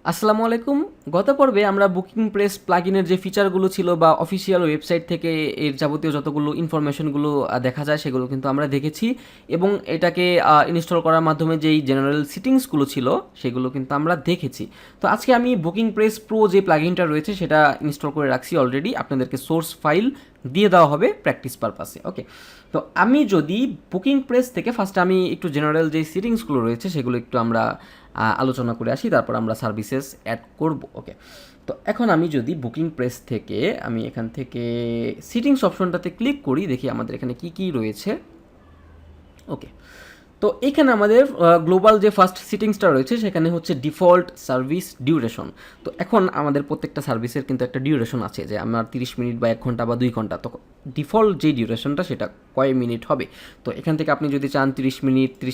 আসসালামু আলাইকুম। গত পর্বে আমরা বুকিং প্রেস প্লাগইনের যে ফিচারগুলো ছিল বা অফিসিয়াল ওয়েবসাইট থেকে এর যাবতীয় যতগুলো ইনফরমেশনগুলো দেখা যায় সেগুলো কিন্তু আমরা দেখেছি এবং এটাকে ইনস্টল করার মাধ্যমে যেই জেনারেল সেটিংসগুলো ছিল সেগুলো কিন্তু আমরা দেখেছি। তো আজকে আমি বুকিং প্রেস প্রো যে প্লাগইনটা রয়েছে সেটা ইনস্টল করে রাখছি অলরেডি। আপনাদেরকে সোর্স ফাইল দিয়ে দেওয়া হবে প্র্যাকটিস পারপাসে। ওকে, তো আমি যদি বুকিং প্রেস থেকে ফার্স্টে আমি একটু জেনারেল যে সেটিংসগুলো রয়েছে সেগুলো একটু আমরা আলোচনা করে আসি, তারপর আমরা সার্ভিসেস অ্যাড করব। ওকে, তো এখন আমি যদি বুকিং প্রেস থেকে আমি এখান থেকে সিটিংস অপশনটাতে ক্লিক করি, দেখি আমাদের এখানে কি কি রয়েছে। ওকে, তো এখানে আমাদের গ্লোবাল যে ফার্স্ট সিটিংসটা রয়েছে সেখানে হচ্ছে ডিফল্ট সার্ভিস ডিউরেশন। তো এখন আমাদের প্রত্যেকটা সার্ভিসের কিন্তু একটা ডিউরেশন আছে, যে আমার 30 মিনিট বা 1 ঘন্টা বা 2 ঘন্টা। তো ডিফল্ট যে ডিউরেশনটা সেটা কয় মিনিট হবে। তো এখান থেকে আপনি যদি চান 30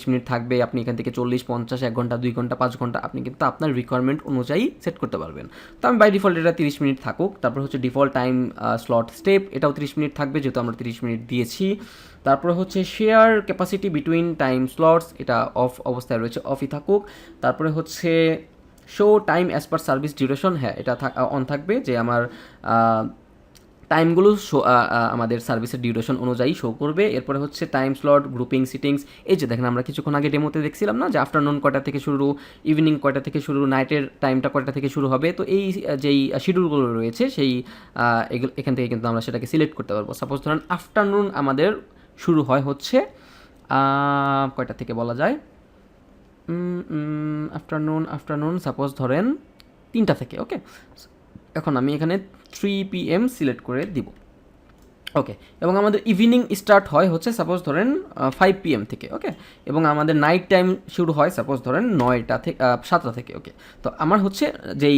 মিনিট থাকবে, আপনি এখান থেকে 40, 50, 1 ঘন্টা, 2 ঘন্টা, 5 ঘন্টা আপনি কিন্তু আপনার রিকোয়ারমেন্ট অনুযায়ী সেট করতে পারবেন। তো আমি বাই ডিফল্ট এটা 30 মিনিট থাকুক। তারপর হচ্ছে ডিফল্ট টাইম স্লট স্টেপ, এটাও 30 মিনিট থাকবে যেহেতু আমরা 30 মিনিট দিয়েছি। তারপরে হচ্ছে share capacity between time slots, এটা অফ অবস্থায় রয়েছে, অফই থাকুক। তারপরে হচ্ছে show time as per service duration, হ্যাঁ এটা অন থাকবে, যে আমার টাইমগুলো শো আমাদের সার্ভিসের ডিউরেশন অনুযায়ী শো করবে। এরপরে হচ্ছে টাইম স্লট গ্রুপিং সিটিংস, এই যে দেখেন আমরা কিছুক্ষণ আগে ডেমোতে দেখছিলাম না যে আফটারনুন কয়টা থেকে শুরু, ইভিনিং কয়টা থেকে শুরু, নাইটের টাইমটা কয়টা থেকে শুরু হবে। তো এই যেই শিডিউলগুলো রয়েছে সেই এখান থেকে কিন্তু আমরা সেটাকে সিলেক্ট করতে পারবো। সাপোজ ধরেন আফটারনুন আমাদের শুরু হয় হচ্ছে কয়টা থেকে বলা যায়, আফটারনুন সাপোজ ধরেন 3টা থেকে। ওকে, এখন আমি এখানে 3 PM সিলেক্ট করে দিব। ওকে, এবং আমাদের ইভিনিং স্টার্ট হয় হচ্ছে সাপোজ ধরেন 5 PM থেকে। ওকে, এবং আমাদের নাইট টাইম শুরু হয় সাপোজ ধরেন 9টা থেকে 7টা থেকে। ওকে, তো আমার হচ্ছে যেই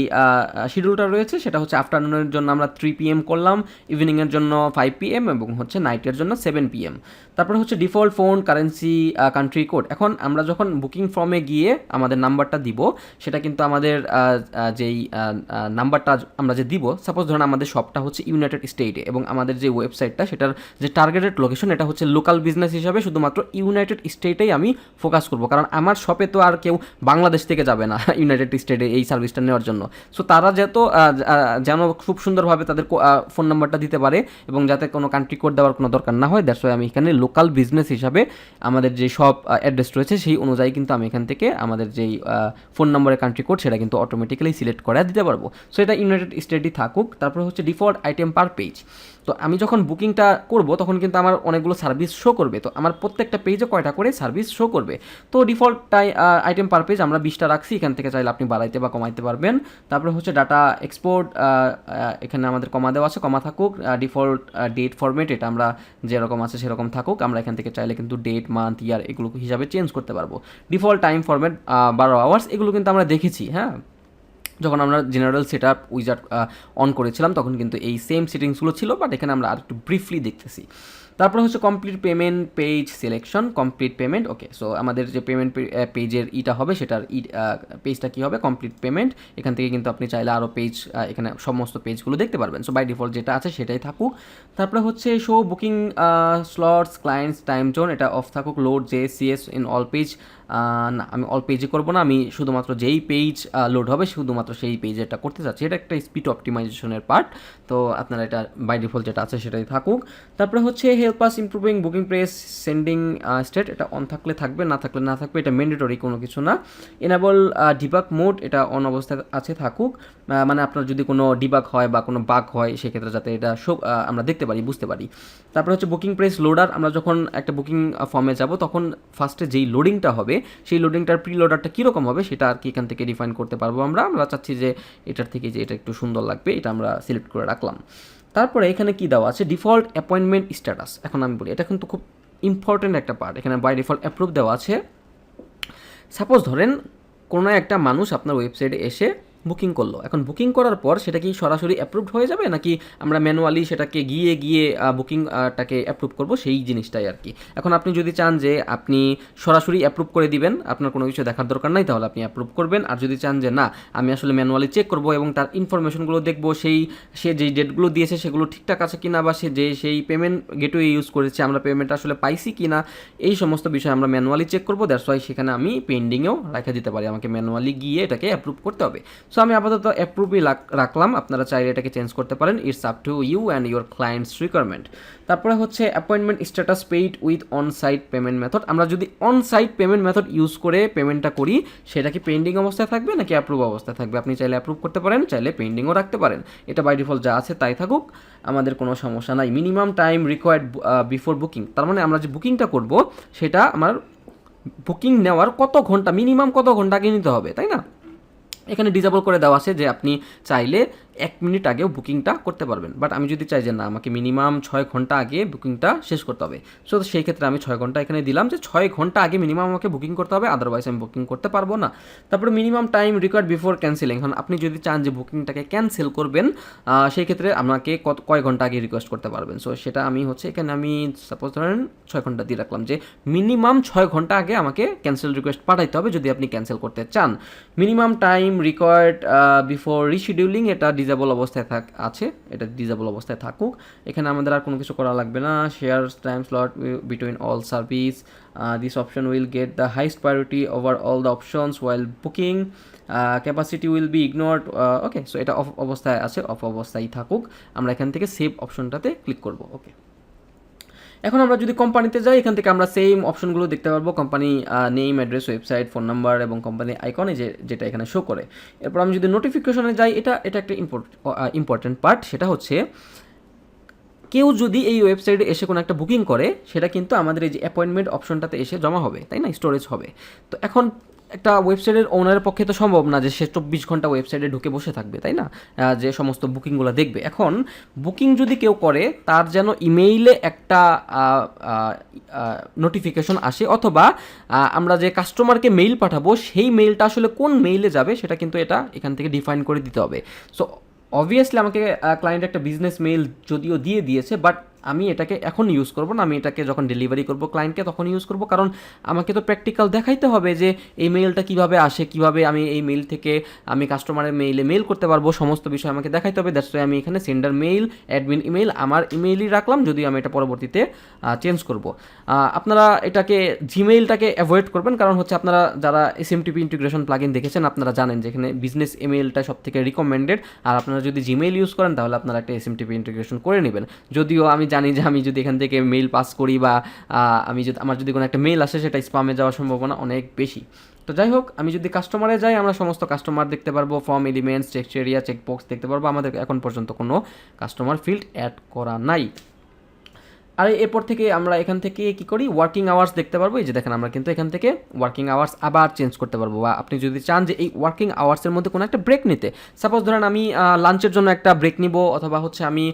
শিডিউলটা রয়েছে সেটা হচ্ছে আফটারনুনের জন্য আমরা 3 PM করলাম, ইভিনিংয়ের জন্য 5 PM এবং হচ্ছে নাইটের জন্য 7 PM। তারপরে হচ্ছে default phone currency country code. এখন আমরা যখন বুকিং ফর্মে গিয়ে আমাদের নাম্বারটা দিব, সেটা কিন্তু আমাদের যেই নাম্বারটা আমরা যে দিব, সাপোজ ধরুন আমাদের শপটা হচ্ছে ইউনাইটেড স্টেটে এবং আমাদের যে ওয়েবসাইটটা সেটার যে টার্গেটেড লোকেশন এটা হচ্ছে লোকাল বিজনেস হিসাবে শুধুমাত্র ইউনাইটেড স্টেটেই আমি ফোকাস করব, কারণ আমার শপে তো আর কেউ বাংলাদেশ থেকে যাবে না ইউনাইটেড স্টেটে এই সার্ভিসটা নেওয়ার জন্য। সো তারা যেন খুব সুন্দরভাবে তাদের ফোন নাম্বারটা দিতে পারে এবং যাতে কোনো কান্ট্রি কোড দেওয়ার কোনো দরকার না হয়, দ্যাটস ওয়াই আমি এখানে লোকাল বিজনেস হিসাবে আমাদের যে সব অ্যাড্রেস রয়েছে সেই অনুযায়ী কিন্তু আমি এখান থেকে আমাদের যেই ফোন নম্বরের কান্ট্রি কোড সেটা কিন্তু অটোমেটিক্যালি সিলেক্ট করে দিতে পারবো। সো এটা ইউনাইটেড স্টেটই থাকুক। তারপরে হচ্ছে ডিফল্ট আইটেম পার পেজ। তো আমি যখন বুকিংটা করব তখন কিন্তু আমার অনেকগুলো সার্ভিস শো করবে, তো আমার প্রত্যেকটা পেজে কয়টা করে সার্ভিস শো করবে। তো ডিফল্ট আইটেম পার পেজ আমরা 20টা রাখছি, এখান থেকে চাইলে আপনি বাড়াইতে বা কমাইতে পারবেন। তারপরে হচ্ছে ডাটা এক্সপোর্ট, এখানে আমাদের কমা দেওয়া আছে, কমা থাকুক। ডিফল্ট ডেট ফরম্যাট, এটা আমরা যেরকম আছে সেরকম থাকুক, আমরা এখান থেকে চাইলে কিন্তু ডেট, মান্থ, ইয়ার এগুলো হিসাবে চেঞ্জ করতে পারবো। ডিফল্ট টাইম ফরম্যাট 12 আওয়ার্স, এগুলো কিন্তু আমরা দেখেছি। হ্যাঁ, যখন আমরা general set up wizard on করেছিলাম তখন কিন্তু এই সেম সেটিংসগুলো ছিল, বাট এখানে আমরা আর একটু ব্রিফলি দেখতেছি। তারপরে হচ্ছে complete payment page selection, complete payment. Okay, so আমাদের যে পেমেন্ট পেজের ইটা হবে সেটার পেজটা কী হবে, কমপ্লিট পেমেন্ট। এখান থেকে কিন্তু আপনি চাইলে আরও পেজ এখানে সমস্ত পেজগুলো দেখতে পারবেন। সো বাই ডিফল্ট যেটা আছে সেটাই থাকুক। তারপরে হচ্ছে show booking slots clients time zone, এটা অফ থাকুক। Load JCS in all page, না আমি অল পেজে করবো না, আমি শুধুমাত্র যেই পেজ লোড হবে শুধুমাত্র সেই পেজে এটা করতে চাচ্ছি। এটা একটা স্পিড অপটিমাইজেশনের পার্ট, তো আপনারা এটা বাই ডিফল্ট যেটা আছে সেটাই থাকুক। তারপরে হচ্ছে help us improving booking press sending state, এটা অন থাকলে থাকবে, না থাকলে না থাকবে, এটা ম্যান্ডেটরি কোনো কিছু না। এনাবল ডিবাগ মোড, এটা অন অবস্থায় আছে থাকুক, মানে আপনার যদি কোনো ডিবাগ হয় বা কোনো বাগ হয় সেক্ষেত্রে যাতে এটা সব আমরা দেখতে পারি, বুঝতে পারি। তারপরে হচ্ছে বুকিং প্রেস লোডার, আমরা যখন একটা বুকিং ফর্মে যাব তখন ফার্স্টে যেই লোডিংটা হবে সেই লোডিংটার প্রি লোডারটা কীরকম হবে সেটা আর কি এখান থেকে ডিফাইন করতে পারবো। আমরা চাচ্ছি যে এটার থেকে যে এটা একটু সুন্দর লাগবে, এটা আমরা সিলেক্ট করে রাখলাম। তারপরে এখানে কি দেওয়া আছে, ডিফল্ট অ্যাপয়েন্টমেন্ট স্ট্যাটাস। এখন আমি বলি এটা কিন্তু খুব ইম্পর্টেন্ট একটা পার্ট, এখানে বাই ডিফল্ট অ্যাপ্রুভ দেওয়া আছে। সাপোজ ধরেন কোনো একটা মানুষ আপনার ওয়েবসাইটে এসে বুকিং করলো, এখন বুকিং করার পর সেটা কি সরাসরি অ্যাপ্রুভড হয়ে যাবে নাকি আমরা ম্যানুয়ালি সেটাকে গিয়ে বুকিংটাকে অ্যাপ্রুভ করব, সেই জিনিসটাই আর কি। এখন আপনি যদি চান যে আপনি সরাসরি অ্যাপ্রুভ করে দিবেন, আপনার কোনো কিছু দেখার দরকার নাই, তাহলে আপনি অ্যাপ্রুভ করবেন। আর যদি চান যে না আমি আসলে ম্যানুয়ালি চেক করব এবং তার ইনফরমেশনগুলো দেখবো, সে যেই ডেটগুলো দিয়েছে সেগুলো ঠিকঠাক আছে কিনা, বা সেই পেমেন্ট গেটওয়ে ইউজ করেছে আমরা পেমেন্ট আসলে পাইছি কিনা, এই সমস্ত বিষয় আমরা ম্যানুয়ালি চেক করবো। দ্যাটস ওয়াই সেখানে আমি পেন্ডিংয়েও রেখে দিতে পারি, আমাকে ম্যানুয়ালি গিয়ে এটাকে অ্যাপ্রুভ করতে হবে। সো সো আমি আপাতত অ্যাপ্রুভই রাখলাম, আপনারা চাইলে এটাকে চেঞ্জ করতে পারেন, it's up to you and your clients requirement. তারপরে হচ্ছে appointment status paid with on site payment method. আমরা যদি on site payment method use করে পেমেন্টটা করি, সেটা কি পেন্ডিং অবস্থায় থাকবে নাকি অ্যাপ্রুভ অবস্থায় থাকবে? আপনি চাইলে অ্যাপ্রুভ করতে পারেন, চাইলে পেন্ডিংও রাখতে পারেন, এটা বাই ডিফল্ট যা আছে তাই থাকুক, আমাদের কোনো সমস্যা নাই। Minimum time required before booking, তার মানে আমরা যে বুকিংটা করব সেটা আমার বুকিং নেওয়ার কত ঘন্টা, মিনিমাম কত ঘন্টা আগে নিতে হবে, তাই না? এখানে ডিজেবল করে দেওয়া আছে যে আপনি চাইলে 1 মিনিট আগেও বুকিংটা করতে পারবেন, বাট আমি যদি চাই যে না আমাকে মিনিমাম 6 ঘন্টা আগে বুকিংটা শেষ করতে হবে, সো সেই ক্ষেত্রে আমি 6 ঘন্টা এখানে দিলাম যে 6 ঘন্টা আগে মিনিমাম আমাকে বুকিং করতে হবে, আদারওয়াইজ আমি বুকিং করতে পারবো না। তারপরে minimum time required before cancelling, এখন আপনি যদি চান যে বুকিংটাকে ক্যান্সেল করবেন, সেই ক্ষেত্রে আমাকে কয় ঘন্টা আগে রিকোয়েস্ট করতে পারবেন, সো সেটা আমি হচ্ছে এখানে আমি সাপোজ ধরেন 6 ঘন্টা দিয়ে রাখলাম যে মিনিমাম 6 ঘন্টা আগে আমাকে ক্যান্সেল রিকোয়েস্ট পাঠাইতে হবে যদি আপনি ক্যান্সেল করতে চান। Minimum time required before rescheduling, এটা ডিজেবল অবস্থায় আছে, এটা ডিজেবল অবস্থায় থাকুক, এখানে আমাদের আর কোনো কিছু করা লাগবে না। Share time slot between all service, this option will get the highest priority over all the options while booking, capacity will be ignored, okay, so এটা অফ অবস্থায় আছে, অফ অবস্থায় থাকুক। আমরা এখান থেকে সেভ অপশনটাতে ক্লিক করব, ওকে। এখন আমরা যদি কোম্পানিতে যাই, এখান থেকে আমরা সেম অপশনগুলো দেখতে পারবো, company name, address, website, phone number এবং কোম্পানি আইকনে যেটা এখানে শো করে। এরপর আমি যদি নোটিফিকেশনে যাই, এটা একটা ইম্পর্টেন্ট পার্ট, সেটা হচ্ছে কেউ যদি এই ওয়েবসাইটে এসে কোনো একটা বুকিং করে, সেটা কিন্তু আমাদের এই যে অ্যাপয়েন্টমেন্ট অপশনটাতে এসে জমা হবে, তাই না, স্টোরেজ হবে। তো এখন একটা ওয়েবসাইটের ওনারের পক্ষে তো সম্ভব না যে সে 24 ঘন্টা ওয়েবসাইটে ঢুকে বসে থাকবে, তাই না, যে সমস্ত বুকিংগুলো দেখবে। এখন বুকিং যদি কেউ করে, তার যেন ইমেইলে একটা নোটিফিকেশন আসে, অথবা আমরা যে কাস্টমারকে মেইল পাঠাবো সেই মেইলটা আসলে কোন মেইলে যাবে সেটা কিন্তু এটা এখান থেকে ডিফাইন করে দিতে হবে। সো অবভিয়াসলি আমাকে ক্লায়েন্ট একটা বিজনেস মেইল যদিও দিয়ে দিয়েছে, বাট আমি এটাকে এখন ইউজ করব না, আমি এটাকে যখন ডেলিভারি করব ক্লায়েন্টকে তখন ইউজ করব, কারণ আমাকে তো প্র্যাকটিক্যাল দেখাইতে হবে যে এই মেইলটা কীভাবে আসে, কীভাবে আমি এই মেইল থেকে আমি কাস্টমারের মেইলে মেইল করতে পারবো, সমস্ত বিষয় আমাকে দেখাইতে হবে। দ্যাটস ওয়াই আমি এখানে সেন্ডার মেইল, অ্যাডমিন ইমেইল আমার ইমেইলই রাখলাম, যদিও আমি এটা পরবর্তীতে চেঞ্জ করব। আপনারা এটাকে জিমেইলটাকে অ্যাভয়েড করবেন, কারণ হচ্ছে আপনারা যারা এসএমটিপি ইন্টিগ্রেশন প্লাগইন দেখেছেন আপনারা জানেন যে এখানে বিজনেস ইমেইলটা সব থেকে রিকমেন্ডেড, আর আপনারা যদি জিমেইল ইউজ করেন তাহলে আপনারা একটা এসএমটিপি ইন্টিগ্রেশন করে নেবেন। যদিও আমি জানি যে আমি যদি এখান থেকে মেইল পাস করি বা আমার যদি কোনো একটা মেইল আসে সেটা স্প্যামে যাওয়ার সম্ভাবনা অনেক বেশি। তো যাই হোক, আমি যদি কাস্টমারে যাই, আমরা সমস্ত কাস্টমার দেখতে পারবো, form elements, text area, checkbox দেখতে পারবো। আমাদের এখন পর্যন্ত কোনো কাস্টমার ফিল্ড অ্যাড করা নাই। আর এরপর থেকে আমরা এখান থেকে কি করি, ওয়ার্কিং আওয়ার্স দেখতে পারবো। এই যে দেখেন আমরা কিন্তু এখান থেকে ওয়ার্কিং আওয়ার্স আবার চেঞ্জ করতে পারবো, বা আপনি যদি চান যে এই ওয়ার্কিং আওয়ার্সের মধ্যে কোনো একটা ব্রেক নিতে, সাপোজ ধরেন আমি লাঞ্চের জন্য একটা ব্রেক নিব, অথবা হচ্ছে আমি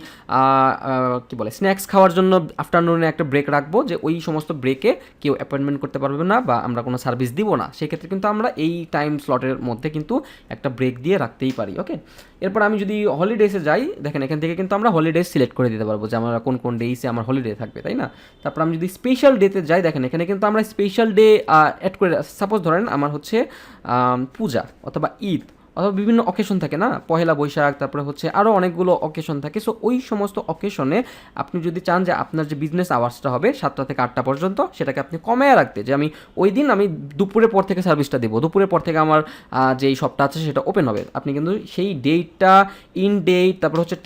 কি বলে স্ন্যাক্স খাওয়ার জন্য আফটারনুনে একটা ব্রেক রাখবো, যে ওই সমস্ত ব্রেকে কেউ অ্যাপয়েন্টমেন্ট করতে পারবে না বা আমরা কোনো সার্ভিস দিব না, সেক্ষেত্রে কিন্তু আমরা এই টাইম স্লটের মধ্যে কিন্তু একটা ব্রেক দিয়ে রাখতেই পারি, ওকে। এরপর আমি যদি হলিডেসে যাই, দেখেন এখান থেকে কিন্তু আমরা হলিডেজ সিলেক্ট করে দিতে পারবো যে আমরা কোন কোন ডেইসে আমার হলিডে থাকবে, তাই না। তারপর আমি যদি স্পেশাল ডেতে যাই, দেখেন এখানে কিন্তু আমরা স্পেশাল ডে অ্যাড করে, সাপোজ ধরেন আমার হচ্ছে পূজা অথবা ঈদ অথবা বিভিন্ন অকেশন থাকে না, পহেলা বৈশাখ, তারপরে হচ্ছে আরও অনেকগুলো অকেশন থাকে। সো ওই সমস্ত অকেশনে আপনি যদি চান যে আপনার যে বিজনেস আওয়ার্সটা হবে 7টা থেকে 8টা পর্যন্ত, সেটাকে আপনি কমায় রাখতে, যে আমি ওই দিন আমি দুপুরের পর থেকে সার্ভিসটা দেবো, দুপুরের পর থেকে আমার যেই শপটা আছে সেটা ওপেন হবে, আপনি কিন্তু সেই ডেটটা, ইন ডেট, তারপর হচ্ছে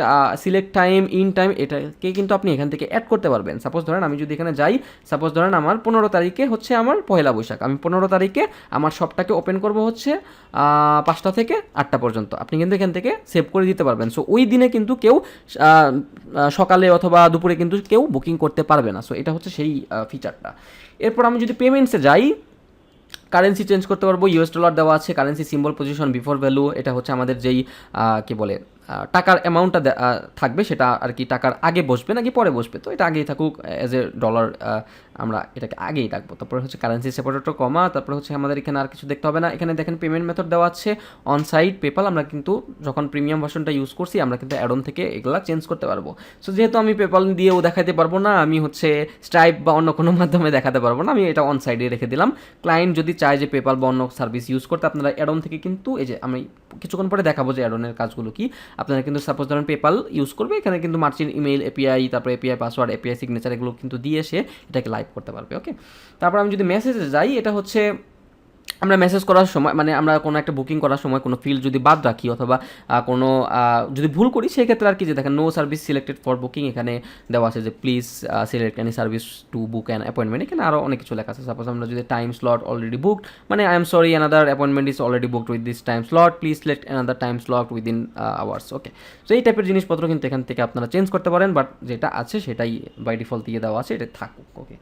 সিলেক্ট টাইম, ইন টাইম, এটাকে কিন্তু আপনি এখান থেকে অ্যাড করতে পারবেন। সাপোজ ধরেন আমি যদি এখানে যাই, সাপোজ ধরেন আমার 15 তারিখে হচ্ছে আমার পহেলা বৈশাখ, আমি 15 তারিখে আমার শপটাকে ওপেন করবো হচ্ছে 5টা থেকে 8টা পর্যন্ত, আপনি কিন্তু এখান থেকে সেভ করে দিতে পারবেন। সো ওই দিনে কিন্তু কেউ সকালে অথবা দুপুরে কিন্তু কেউ বুকিং করতে পারবে না। সো এটা হচ্ছে সেই ফিচারটা। এরপর আমি যদি পেমেন্টসে যাই, কারেন্সি চেঞ্জ করতে পারবো, ইউএস ডলার দেওয়া আছে, currency symbol position before value, এটা হচ্ছে আমাদের যেই কি বলে টাকার অ্যামাউন্টটা থাকবে সেটা আর কি টাকার আগে বসবে নাকি পরে বসবে, তো এটা আগেই থাকুক, অ্যাজ এ ডলার আমরা এটাকে আগেই রাখবো। তারপরে হচ্ছে কারেন্সি সেপারেটর কমা, তারপরে হচ্ছে আমাদের এখানে আর কিছু দেখতে হবে না। এখানে দেখেন পেমেন্ট মেথড দেওয়া আছে অন সাইট পেপাল, আমরা কিন্তু যখন প্রিমিয়াম ভার্সনটা ইউজ করছি আমরা কিন্তু অ্যাডন থেকে এগুলা চেঞ্জ করতে পারবো। সো যেহেতু আমি পেপাল দিয়েও দেখাতে পারবো না, আমি হচ্ছে স্ট্রাইপ বা অন্য কোনো মাধ্যমে দেখাতে পারবো না, আমি এটা অন সাইডে রেখে দিলাম। ক্লায়েন্ট যদি চায় যে পেপাল বা অন্য সার্ভিস ইউজ করতে, আপনারা অ্যাডন থেকে কিন্তু এই যে আমি কিছুক্ষণ পরে দেখাবো যে অ্যাডনের কাজগুলো কি, আপনারা কিন্তু সাপোজ ধরেন পেপাল ইউজ করবে, এখানে কিন্তু মার্চেন্ট ইমেইল এপিআই, তারপরে এপিআই পাসওয়ার্ড, এপিআই সিগনেচার, এগুলো কিন্তু দিয়ে সে এটাকে লাইভ করতে পারবে, ওকে। তারপর আমি যদি মেসেজে যাই, এটা হচ্ছে আমরা মেসেজ করার সময় মানে আমরা কোনো একটা বুকিং করার সময় কোনো ফিল্ড যদি বাদ রাখি অথবা কোনো যদি ভুল করি সেই ক্ষেত্রে আর কি যে দেখেন no service selected for booking এখানে দেওয়া আছে যে please select any service to book an appointment, এখানে আরও অনেক কিছু লেখা আছে। সাপোজ আমরা যদি টাইম স্লট অলরেডি বুকড, মানে I am sorry another appointment is already booked with this time slot, please select another time slot within hours. Okay, so এই টাইপের জিনিসপত্র কিন্তু এখান থেকে আপনারা চেঞ্জ করতে পারেন, বাট যেটা আছে সেটাই বাই ডিফল্ট দিয়ে দেওয়া আছে, এটা থাকুক। ওকে,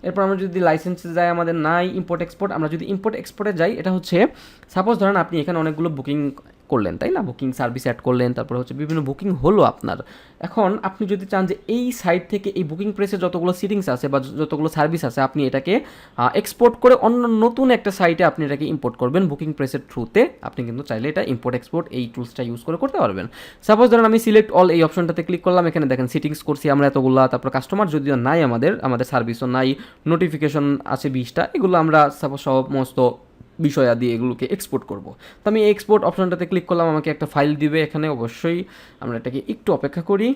এরপর আমরা যদি লাইসেন্সে যাই, আমাদের নাই ইম্পোর্ট এক্সপোর্ট। আমরা যদি ইম্পোর্ট এক্সপোর্টে যাই, এটা হচ্ছে সাপোজ ধরেন আপনি এখানে অনেকগুলো বুকিং করলেন, তাই না, বুকিং সার্ভিস অ্যাড করলেন, তারপর হচ্ছে বিভিন্ন বুকিং হলো আপনার। এখন আপনি যদি চান যে এই সাইট থেকে এই বুকিং প্রেসে যতগুলো সিটিংস আছে বা যতগুলো সার্ভিস আছে আপনি এটাকে এক্সপোর্ট করে অন্য নতুন একটা সাইটে আপনি এটাকে ইম্পোর্ট করবেন বুকিং প্রেসের থ্রুতে, আপনি কিন্তু চাইলে এটা ইম্পোর্ট এক্সপোর্ট এই টুলসটা ইউজ করে করতে পারবেন। সাপোজ ধরেন আমি সিলেক্ট অল এই অপশনটাতে ক্লিক করলাম, এখানে দেখেন সিটিংস করছি আমরা এতগুলা, তারপর কাস্টমার যদিও নাই, আমাদের সার্ভিসও নাই, নোটিফিকেশন আছে 20টা, এগুলো আমরা সাপোজ সমস্ত বিষয়াদি এগুলোকে এক্সপোর্ট করব। তো আমি এক্সপোর্ট অপশনটাতে ক্লিক করলাম, আমাকে একটা ফাইল দিবে এখানে, অবশ্যই আমরা এটাকে একটু অপেক্ষা করি।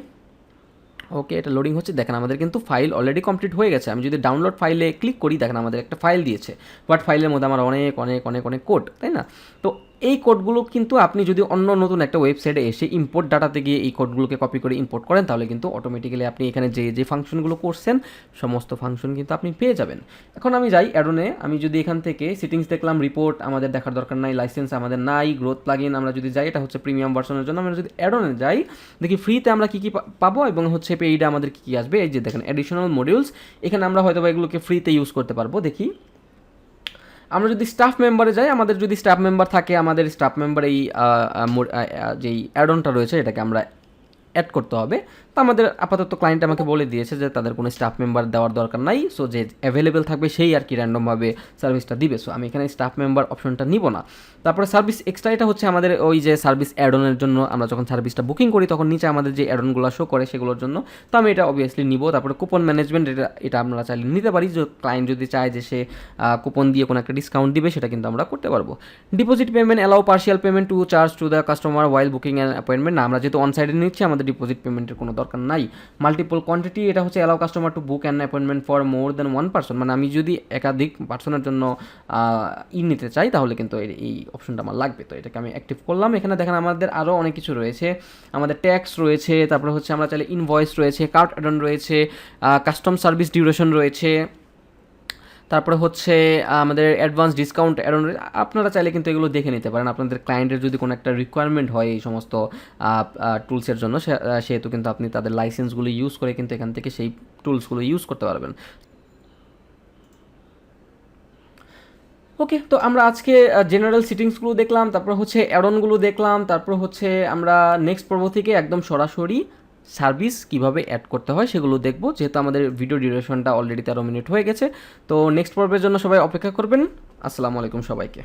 ওকে, এটা লোডিং হচ্ছে, দেখেন আমাদের কিন্তু ফাইল অলরেডি কমপ্লিট হয়ে গেছে। আমি যদি ডাউনলোড ফাইলে ক্লিক করি, দেখেন আমাদের একটা ফাইল দিয়েছে, বাট ফাইলের মধ্যে আমার অনেক অনেক অনেক অনেক কোড, তাই না? তো এই কোডগুলো কিন্তু আপনি যদি অন্য নতুন একটা ওয়েবসাইটে এসে ইম্পোর্ট ডাটাতে গিয়ে এই কোডগুলোকে কপি করে ইম্পোর্ট করেন, তাহলে কিন্তু অটোমেটিক্যালি আপনি এখানে যে ফাংশনগুলো করছেন সমস্ত ফাংশন কিন্তু আপনি পেয়ে যাবেন। এখন আমি যাই অ্যাডনে, আমি যদি এখান থেকে সিটিংস দেখলাম, রিপোর্ট আমাদের দেখার দরকার নাই, লাইসেন্স আমাদের নাই, গ্রোথ প্লাগইন আমরা যদি যাই, এটা হচ্ছে প্রিমিয়াম ভার্সনের জন্য। আমরা যদি অ্যাডনে যাই, দেখি ফ্রিতে আমরা কী কী পাবো এবং হচ্ছে পেইডে আমাদের কী কী আসবে। এই যে দেখেন অ্যাডিশনাল মডিউলস, এখানে আমরা হয়তো বা এগুলোকে ফ্রিতে ইউজ করতে পারবো। দেখি আমরা যদি স্টাফ মেম্বারে যাই, আমাদের যদি স্টাফ মেম্বার থাকে, আমাদের স্টাফ মেম্বার এই যেই অ্যাডনটা রয়েছে এটাকে আমরা অ্যাড করতে হবে। তো আমাদের আপাতত ক্লায়েন্ট আমাকে বলে দিয়েছে যে তাদের কোনো স্টাফ মেম্বার দেওয়ার দরকার নাই, সো যে অ্যাভেলেবেল থাকবে সেই আর কি র্যান্ডমভাবে সার্ভিসটা দিবে। সো আমি এখানে স্টাফ মেম্বার অপশনটা নিব না। তারপরে সার্ভিস এক্সট্রা, এটা হচ্ছে আমাদের ওই যে সার্ভিস অ্যাডনের জন্য, আমরা যখন সার্ভিসটা বুকিং করি তখন নিচে আমাদের যে অ্যাডনগুলো শো করে সেগুলোর জন্য, তো আমি এটা অবভিয়াসলি নিব। তারপরে কুপন ম্যানেজমেন্ট, এটা আমরা চাইলে নিতে পারি, যে ক্লায়েন্ট যদি চায় যে সে কুপন দিয়ে কোনো একটা ডিসকাউন্ট দিবে, সেটা কিন্তু আমরা করতে পারবো। Deposit payment allow partial payment to charge to the customer while booking an appointment, না আমরা যেহেতু অন সাইডে নিচ্ছি আমাদের ডিপোজিট পেমেন্টের কোনো দরকার নাই। মাল্টিপল কোয়ান্টিটি, এটা হচ্ছে allow customer two book an appointment for more than one person, মানে আমি যদি একাধিক পার্সনের জন্য নিতে চাই তাহলে কিন্তু এই অপশনটা আমার লাগবে। তো এটাকে আমি অ্যাক্টিভ করলাম। এখানে দেখেন আমাদের আরও অনেক কিছু রয়েছে, আমাদের ট্যাক্স রয়েছে, তারপরে হচ্ছে আমরা চাইলে ইনভয়েস রয়েছে, কার্ট অ্যাডন রয়েছে, কাস্টম সার্ভিস ডিউরেশন রয়েছে, তারপরে হচ্ছে আমাদের অ্যাডভান্স ডিসকাউন্ট অ্যাডন। আপনারা চাইলে কিন্তু এগুলো দেখে নিতে পারেন, আপনাদের ক্লায়েন্টের যদি কোনো একটা রিকোয়ারমেন্ট হয় এই সমস্ত টুলসের জন্য, সেহেতু কিন্তু আপনি তাদের লাইসেন্সগুলো ইউজ করে কিন্তু এখান থেকে সেই টুলসগুলো ইউজ করতে পারবেন। ওকে, তো আমরা আজকে জেনারেল সিটিংসগুলো দেখলাম, তারপর হচ্ছে অ্যাডনগুলো দেখলাম, তারপর হচ্ছে আমরা নেক্সট পর্ব থেকে একদম সরাসরি সার্ভিস কিভাবে অ্যাড করতে হয় সেগুলো দেখব, যেহেতু আমাদের ভিডিও ডিউরেশনটা অলরেডি 13 মিনিট হয়ে গেছে। তো নেক্সট পর্বের জন্য সবাই অপেক্ষা করবেন। আসসালামু আলাইকুম সবাইকে।